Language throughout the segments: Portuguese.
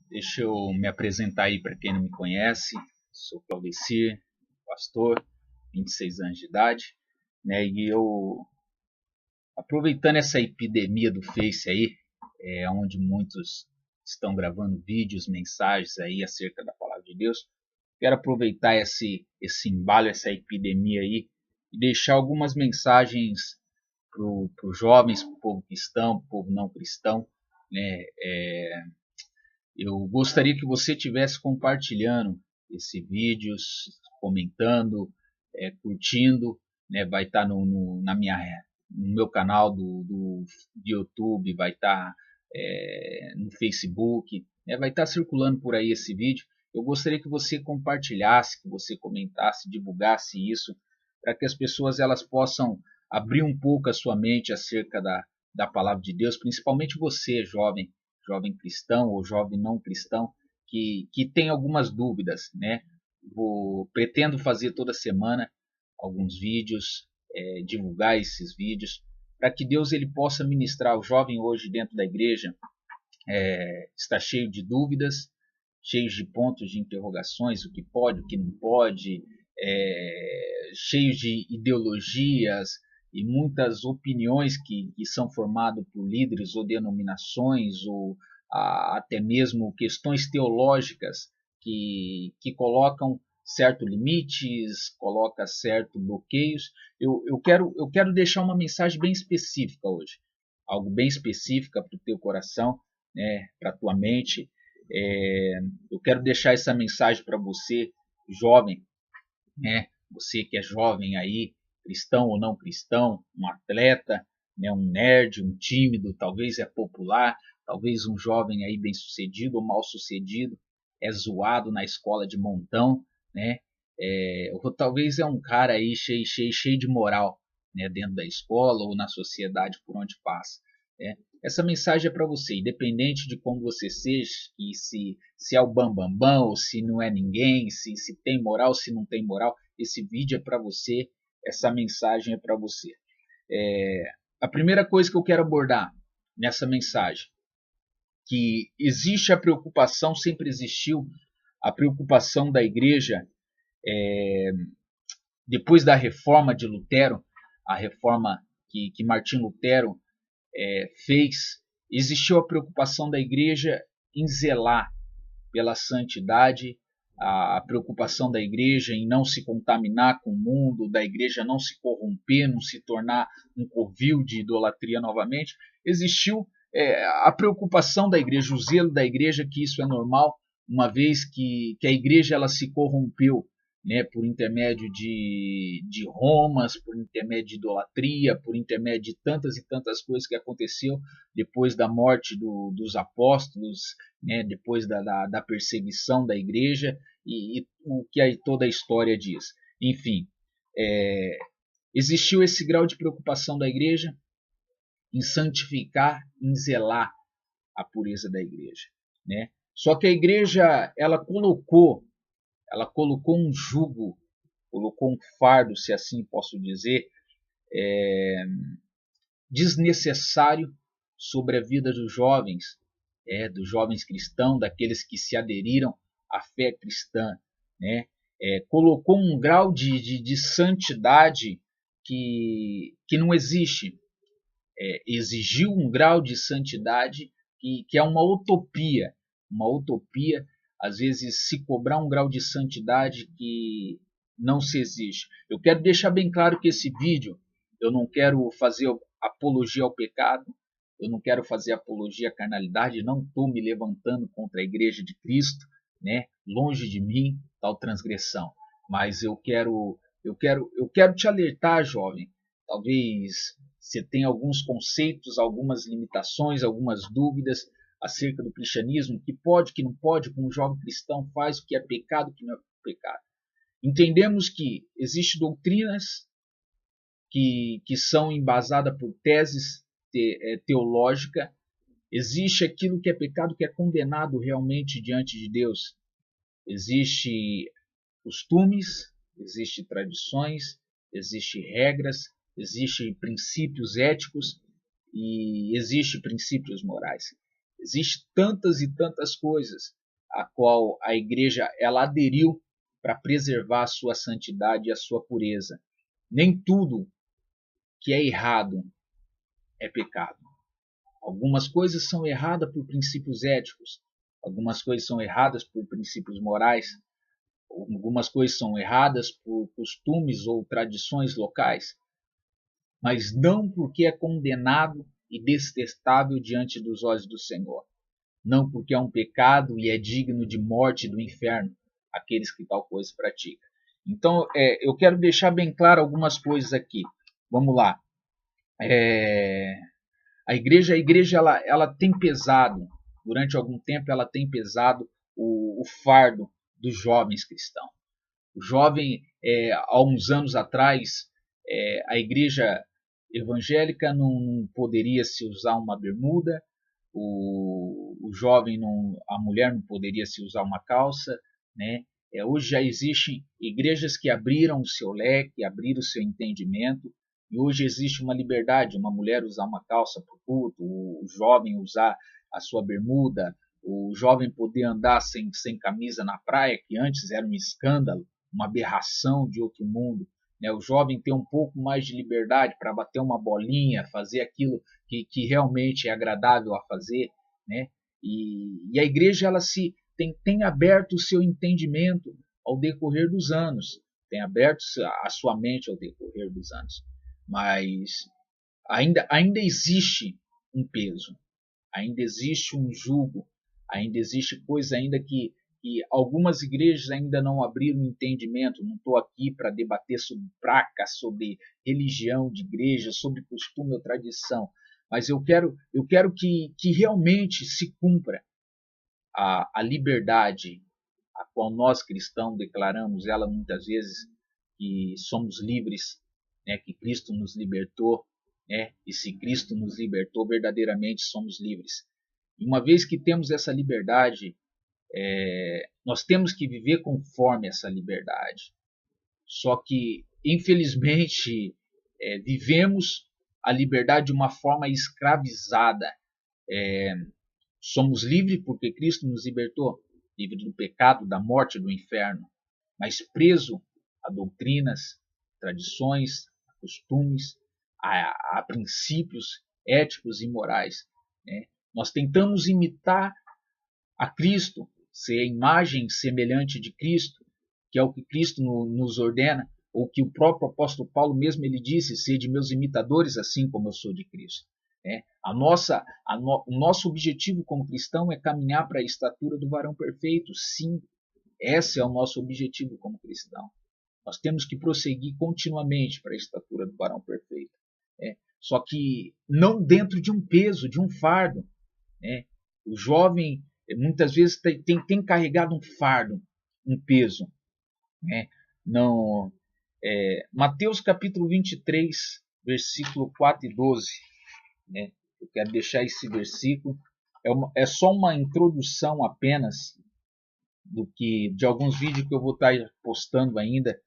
Deixa eu me apresentar aí para quem não me conhece. Sou Claudecir, pastor, 26 anos de idade, né? E eu, aproveitando essa epidemia do Face aí, onde muitos estão gravando vídeos, mensagens aí acerca da palavra de Deus, quero aproveitar esse embalo, essa epidemia aí, e deixar algumas mensagens para os jovens, para o povo cristão, para o povo não cristão, né? Eu gostaria que você estivesse compartilhando esse vídeo, comentando, curtindo, né? Vai estar no meu canal do YouTube, vai estar no Facebook, né? Vai estar circulando por aí esse vídeo. Eu gostaria que você compartilhasse, que você comentasse, divulgasse isso, para que as pessoas elas possam abrir um pouco a sua mente acerca da palavra de Deus, principalmente você, jovem cristão ou jovem não cristão, que tem algumas dúvidas, né? Pretendo fazer toda semana alguns vídeos, divulgar esses vídeos, para que Deus ele possa ministrar. O jovem hoje dentro da igreja está cheio de dúvidas, cheio de pontos de interrogações, o que pode, o que não pode, cheio de ideologias e muitas opiniões que são formadas por líderes ou denominações ou até mesmo questões teológicas que colocam certos limites, colocam certos bloqueios. Eu quero deixar uma mensagem bem específica hoje, algo bem específica para o teu coração, né, para a tua mente. Eu quero deixar essa mensagem para você, jovem, né? Você que é jovem aí, cristão ou não cristão, um atleta, né? Um nerd, um tímido, talvez é popular, talvez um jovem aí bem sucedido ou mal sucedido, é zoado na escola de montão, né? Ou talvez é um cara aí cheio de moral, né? Dentro da escola ou na sociedade por onde passa, né? Essa mensagem é para você, independente de como você seja, e se é o bambambam, bam, bam, ou se não é ninguém, se tem moral, se não tem moral, esse vídeo é para você, essa mensagem é para você. A primeira coisa que eu quero abordar nessa mensagem, que existe a preocupação, sempre existiu a preocupação da igreja, depois da reforma de Lutero, a reforma que Martim Lutero fez, existiu a preocupação da igreja em zelar pela santidade, a preocupação da igreja em não se contaminar com o mundo, da igreja não se corromper, não se tornar um covil de idolatria novamente. Existiu a preocupação da igreja, o zelo da igreja, que isso é normal, uma vez que a igreja ela se corrompeu, né, por intermédio de Romas, por intermédio de idolatria, por intermédio de tantas e tantas coisas que aconteceu depois da morte dos apóstolos, né, depois da perseguição da igreja e o que aí toda a história diz. Enfim, existiu esse grau de preocupação da igreja em santificar, em zelar a pureza da igreja, né? Só que a igreja ela colocou um jugo, colocou um fardo, se assim posso dizer, desnecessário sobre a vida dos jovens cristãos, daqueles que se aderiram à fé cristã, né? Colocou um grau de santidade que não existe. Exigiu um grau de santidade que é uma utopia, às vezes se cobrar um grau de santidade que não se exige. Eu quero deixar bem claro que esse vídeo, eu não quero fazer apologia ao pecado, eu não quero fazer apologia à carnalidade, não estou me levantando contra a igreja de Cristo, né? Longe de mim tal transgressão, mas eu quero te alertar, jovem. Talvez você tenha alguns conceitos, algumas limitações, algumas dúvidas acerca do cristianismo, que pode, que não pode, como um jovem cristão faz, o que é pecado, o que não é pecado. Entendemos que existem doutrinas que são embasadas por teses teológicas, existe aquilo que é pecado, que é condenado realmente diante de Deus. Existe costumes, existe tradições, existe regras, existe princípios éticos e existe princípios morais. Existem tantas e tantas coisas a qual a igreja ela aderiu para preservar a sua santidade e a sua pureza. Nem tudo que é errado é pecado. Algumas coisas são erradas por princípios éticos, algumas coisas são erradas por princípios morais, algumas coisas são erradas por costumes ou tradições locais, mas não porque é condenado e detestável diante dos olhos do Senhor. Não porque é um pecado e é digno de morte do inferno aqueles que tal coisa praticam. Então, eu quero deixar bem claro algumas coisas aqui. Vamos lá. A igreja ela tem pesado, durante algum tempo ela tem pesado o fardo dos jovens cristãos. O jovem, há uns anos atrás, a igreja evangélica não poderia se usar uma bermuda, o jovem, a mulher não poderia se usar uma calça, né? Hoje já existem igrejas que abriram o seu leque, abriram o seu entendimento, e hoje existe uma liberdade, uma mulher usar uma calça para o culto, o jovem usar a sua bermuda, o jovem poder andar sem camisa na praia, que antes era um escândalo, uma aberração de outro mundo. Né? O jovem tem um pouco mais de liberdade para bater uma bolinha, fazer aquilo que realmente é agradável a fazer. Né? E a igreja ela tem aberto o seu entendimento ao decorrer dos anos, tem aberto a sua mente ao decorrer dos anos. Mas ainda existe um peso, ainda existe um jugo, ainda existe coisa ainda que algumas igrejas ainda não abriram entendimento. Não estou aqui para debater sobre praca, sobre religião de igreja, sobre costume ou tradição, mas eu quero que realmente se cumpra a liberdade a qual nós cristãos declaramos ela muitas vezes, que somos livres, né, que Cristo nos libertou, né, e se Cristo nos libertou, verdadeiramente somos livres. E uma vez que temos essa liberdade, nós temos que viver conforme essa liberdade. Só que, infelizmente, vivemos a liberdade de uma forma escravizada. Somos livres porque Cristo nos libertou, livre do pecado, da morte, do inferno, mas preso a doutrinas, tradições, a costumes, a princípios éticos e morais. Né? Nós tentamos imitar a Cristo, ser a imagem semelhante de Cristo, que é o que Cristo nos ordena, ou que o próprio apóstolo Paulo mesmo ele disse, sede meus imitadores, assim como eu sou de Cristo. O nosso objetivo como cristão é caminhar para a estatura do varão perfeito. Sim, esse é o nosso objetivo como cristão. Nós temos que prosseguir continuamente para a estatura do varão perfeito. Só que não dentro de um peso, de um fardo. O jovem muitas vezes tem carregado um fardo, um peso. Não, Mateus capítulo 23, versículo 4 e 12. Eu quero deixar esse versículo. É só uma introdução apenas de alguns vídeos que eu vou estar postando ainda.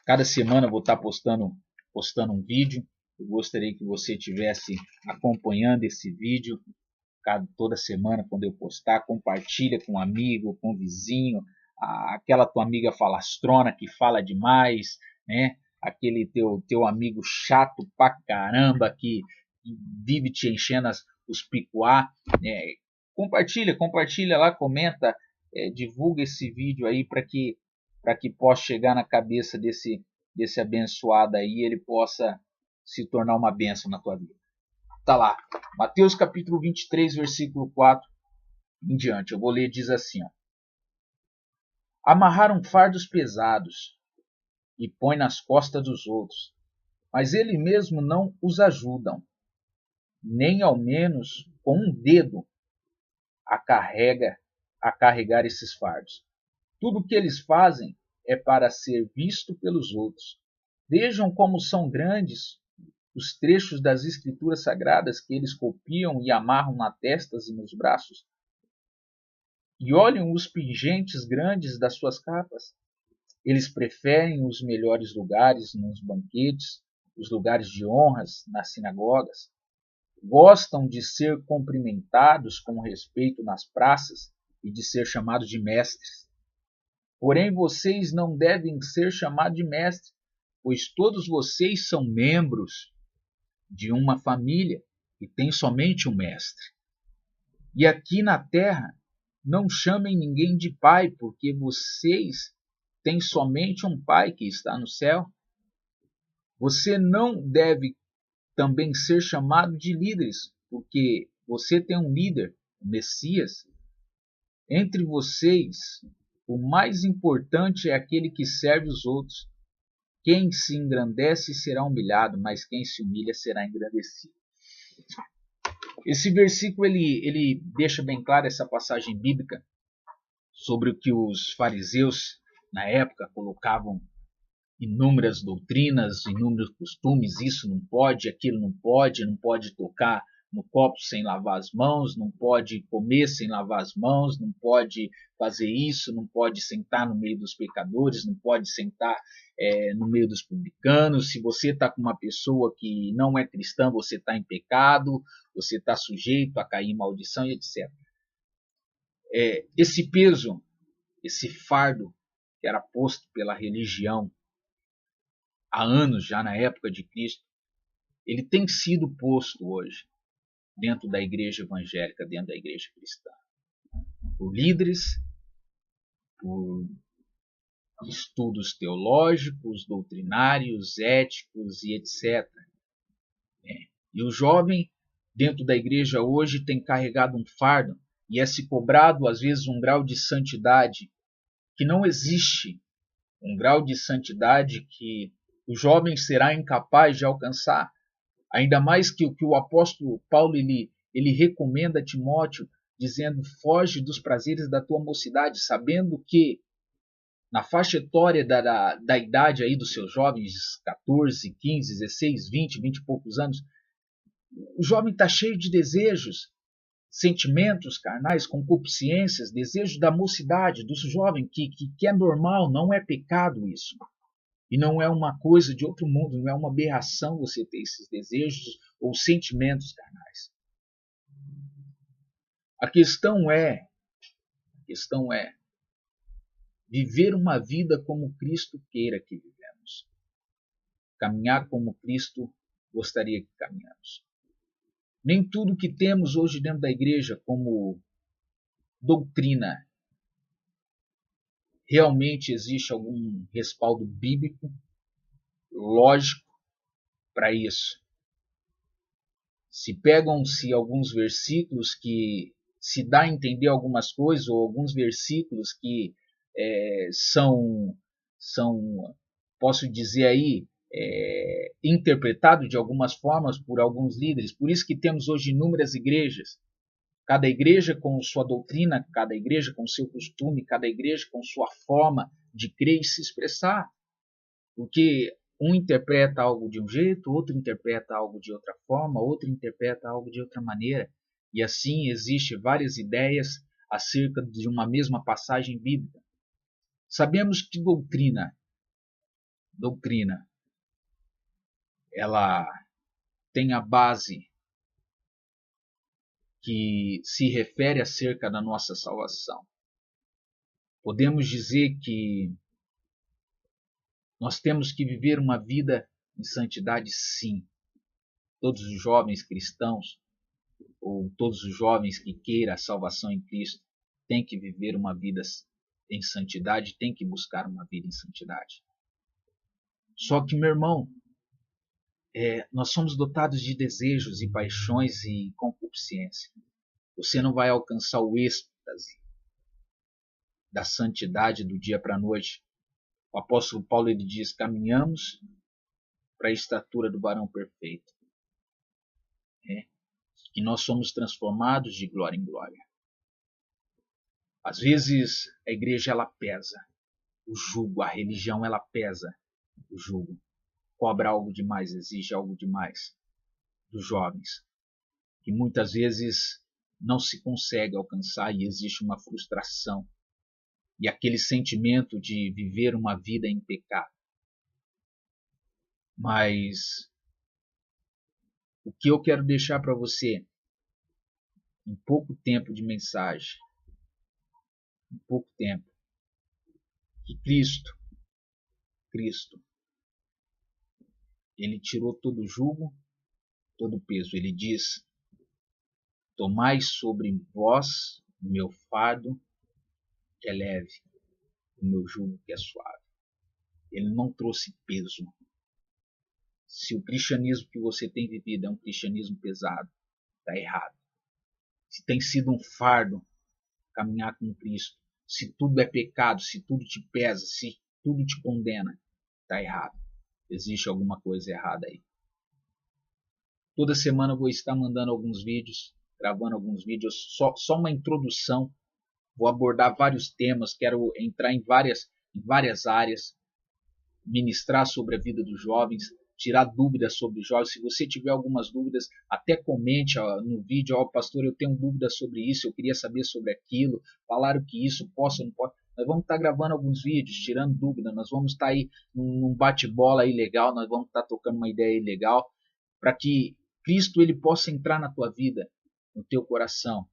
Cada semana eu vou estar postando um vídeo. Eu gostaria que você estivesse acompanhando esse vídeo toda semana quando eu postar. Compartilha com um amigo, com um vizinho, aquela tua amiga falastrona que fala demais, né? Aquele teu amigo chato pra caramba que vive te enchendo os picuá. Compartilha lá, comenta, divulga esse vídeo aí para que possa chegar na cabeça desse abençoado aí e ele possa se tornar uma bênção na tua vida. Tá lá, Mateus capítulo 23, versículo 4 em diante. Eu vou ler, diz assim: amarraram fardos pesados e põe nas costas dos outros, mas ele mesmo não os ajudam, nem ao menos com um dedo a carregar esses fardos. Tudo o que eles fazem é para ser visto pelos outros. Vejam como são grandes os trechos das escrituras sagradas que eles copiam e amarram nas testas e nos braços. E olhem os pingentes grandes das suas capas. Eles preferem os melhores lugares nos banquetes, os lugares de honras nas sinagogas. gostam de ser cumprimentados com respeito nas praças e de ser chamados de mestres. Porém, vocês não devem ser chamados de mestres, pois todos vocês são membros de uma família e tem somente um mestre. E aqui na terra, não chamem ninguém de pai, porque vocês têm somente um pai que está no céu. Você não deve também ser chamado de líderes, porque você tem um líder, o Messias. Entre vocês, o mais importante é aquele que serve os outros. Quem se engrandece será humilhado, mas quem se humilha será engrandecido. Esse versículo ele deixa bem claro essa passagem bíblica sobre o que os fariseus na época colocavam inúmeras doutrinas, inúmeros costumes, isso não pode, aquilo não pode tocar no copo sem lavar as mãos, não pode comer sem lavar as mãos, não pode fazer isso, não pode sentar no meio dos pecadores, não pode sentar no meio dos publicanos. Se você está com uma pessoa que não é cristã, você está em pecado, você está sujeito a cair em maldição e etc. Esse peso, esse fardo que era posto pela religião há anos, já na época de Cristo, ele tem sido posto hoje dentro da igreja evangélica, dentro da igreja cristã, por líderes, por estudos teológicos, doutrinários, éticos e etc. E o jovem dentro da igreja hoje tem carregado um fardo e é se cobrado às vezes um grau de santidade que não existe, um grau de santidade que o jovem será incapaz de alcançar. Ainda mais que o que o apóstolo Paulo ele recomenda a Timóteo, dizendo: foge dos prazeres da tua mocidade, sabendo que na faixa etária da idade aí dos seus jovens, 14, 15, 16, 20 e poucos anos, o jovem está cheio de desejos, sentimentos carnais, concupiscências, desejos da mocidade, do jovem, que é normal, não é pecado isso. E não é uma coisa de outro mundo, não é uma aberração você ter esses desejos ou sentimentos carnais. A questão é viver uma vida como Cristo queira que vivemos. Caminhar como Cristo gostaria que caminhamos. Nem tudo que temos hoje dentro da igreja como doutrina realmente existe algum respaldo bíblico, lógico, para isso. Se pegam-se alguns versículos que se dá a entender algumas coisas, ou alguns versículos que são, posso dizer aí, interpretados de algumas formas por alguns líderes. Por isso que temos hoje inúmeras igrejas. Cada igreja com sua doutrina, cada igreja com seu costume, cada igreja com sua forma de crer e se expressar. Porque um interpreta algo de um jeito, outro interpreta algo de outra forma, outro interpreta algo de outra maneira. E assim existem várias ideias acerca de uma mesma passagem bíblica. Sabemos que doutrina, ela tem a base que se refere acerca da nossa salvação. Podemos dizer que nós temos que viver uma vida em santidade, sim. Todos os jovens cristãos, ou todos os jovens que queiram a salvação em Cristo, têm que viver uma vida em santidade, têm que buscar uma vida em santidade. Só que, meu irmão, nós somos dotados de desejos e paixões e concupiscência. Você não vai alcançar o êxtase da santidade do dia para a noite. O apóstolo Paulo ele diz: caminhamos para a estatura do varão perfeito. Que nós somos transformados de glória em glória. Às vezes a igreja ela pesa o jugo, a religião ela pesa o jugo, cobra algo demais, exige algo demais dos jovens, que muitas vezes não se consegue alcançar e existe uma frustração e aquele sentimento de viver uma vida em pecado. Mas O que eu quero deixar para você em pouco tempo de mensagem, em pouco tempo, que Cristo, ele tirou todo o jugo, todo o peso. Ele diz: tomai sobre vós o meu fardo, que é leve, o meu jugo, que é suave. Ele não trouxe peso. Se o cristianismo que você tem vivido é um cristianismo pesado, está errado. Se tem sido um fardo caminhar com Cristo, se tudo é pecado, se tudo te pesa, se tudo te condena, está errado. Existe alguma coisa errada aí. Toda semana eu vou estar mandando alguns vídeos, gravando alguns vídeos, só uma introdução. Vou abordar vários temas, quero entrar em várias áreas, ministrar sobre a vida dos jovens, tirar dúvidas sobre os jovens. Se você tiver algumas dúvidas, até comente no vídeo: pastor, eu tenho dúvidas sobre isso, eu queria saber sobre aquilo, falaram que isso posso ou não posso. Nós vamos estar gravando alguns vídeos, tirando dúvida, nós vamos estar aí num bate-bola aí legal, nós vamos estar tocando uma ideia aí legal, para que Cristo ele possa entrar na tua vida, no teu coração.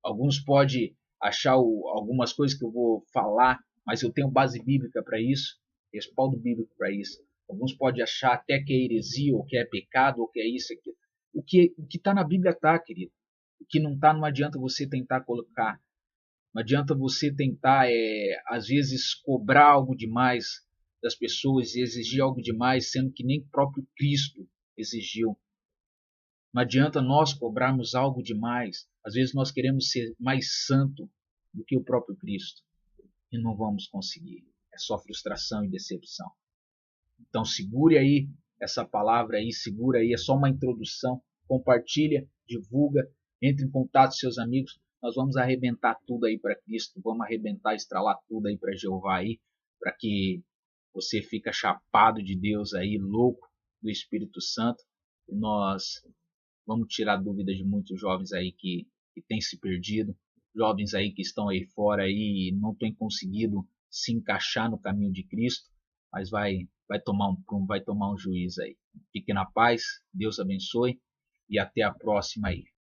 Alguns podem achar algumas coisas que eu vou falar, mas eu tenho base bíblica para isso, respaldo bíblico para isso. Alguns podem achar até que é heresia, ou que é pecado, ou que é isso, aqui. O que está na Bíblia está, querido. O que não está, não adianta você tentar colocar. Não adianta você tentar, às vezes, cobrar algo demais das pessoas e exigir algo demais, sendo que nem próprio Cristo exigiu. Não adianta nós cobrarmos algo demais. Às vezes nós queremos ser mais santo do que o próprio Cristo e não vamos conseguir. É só frustração e decepção. Então segure aí essa palavra aí, segura aí, é só uma introdução. Compartilha, divulga, entre em contato com seus amigos. Nós vamos arrebentar tudo aí para Cristo, vamos arrebentar, estralar tudo aí para Jeová aí, para que você fique chapado de Deus aí, louco do Espírito Santo. E nós vamos tirar dúvidas de muitos jovens aí que têm se perdido, jovens aí que estão aí fora aí e não têm conseguido se encaixar no caminho de Cristo, mas vai tomar um prumo, vai tomar um juízo aí. Fique na paz, Deus abençoe e até a próxima aí.